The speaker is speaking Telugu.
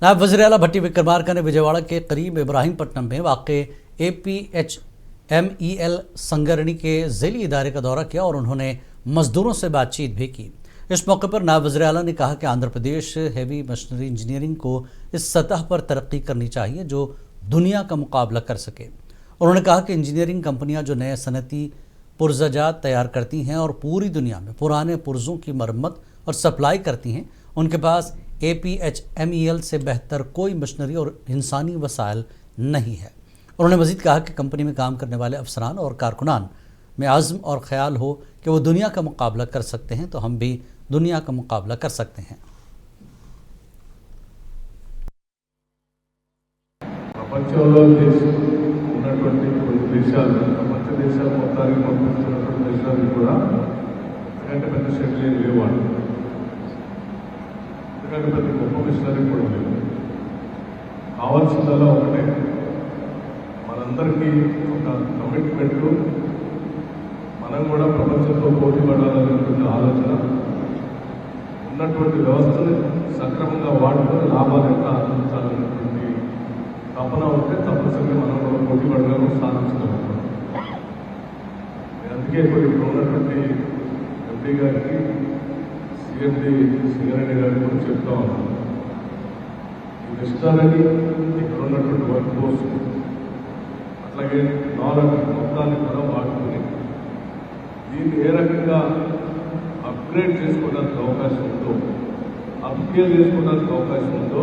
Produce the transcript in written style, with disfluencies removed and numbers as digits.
नायब वज़ीर-ए-आला भट्टी विक्रमार्का ने विजयवाड़ा के करीब इब्राहिमपट्टनम में वाक़े APHMEL संगरणी के ज़ैली इदारे का दौरा किया और उन्होंने मजदूरों से बातचीत भी की। इस मौके पर नायब वज़ीर-ए-आला ने कहा कि Andhra Pradesh heavy machinery engineering को इस सतह पर तरक्की करनी चाहिए जो दुनिया का मुकाबला कर सके। उन्होंने कहा कि इंजीनियरिंग कंपनियां जो नए सनती पुर्ज़ाजात तैयार करती हैं और पूरी दुनिया में पुराने पुर्ज़ों की मरम्मत और सप्लाई करती हैं, उनके पास APHMEL से बेहतर कोई मशीनरी और इंसानी वसाइल नहीं है। उन्होंने मज़ीद कहा कि कंपनी में काम करने वाले अफसरान और कारकुनान में आज़्म और ख्याल हो कि वो दुनिया का मुकाबला कर सकते हैं तो हम भी दुनिया का मुकाबला कर सकते हैं। ప్రపంచంలో ఉన్నటువంటి కొన్ని దేశాలు ప్రపంచ దేశాలు మొత్తానికి పంపిస్తున్నటువంటి దేశాలు కూడా ఎందుకంటే పెద్ద షెడ్యూల్ ఏం లేవు వాళ్ళు, ఎందుకంటే పెద్ద గొప్ప మిషనరీ కూడా లేవు. కావాల్సిందల్లా ఒకటే, మనందరికీ ఒక కమిట్మెంటు, మనం కూడా ప్రపంచంతో పోటీ పడాలనేటువంటి ఆలోచన, ఉన్నటువంటి వ్యవస్థని సక్రమంగా వాడుకొని లాభాలు ఎట్లా ఆర్జించాలనేటువంటి తపన ఉంటే తప్పనిసరిగా మనం కూడా పోటీ పడగలను సాధించగలుగుతాం. అందుకే ఇప్పుడు ఉన్నటువంటి ఎంపీ గారికి CMD సింగరెడ్డి గారికి కూడా చెప్తా ఉన్నాను, ఈ నిష్ఠాలని ఇక్కడ ఉన్నటువంటి వర్క్ ఫోర్స్ అట్లాగే నాలెడ్జ్ మొత్తాన్ని కూడా వాడుకొని దీన్ని ఏ రకంగా అప్గ్రేడ్ చేసుకోవడానికి అవకాశం ఉందో, అప్స్కేల్ చేసుకోవడానికి అవకాశం ఉందో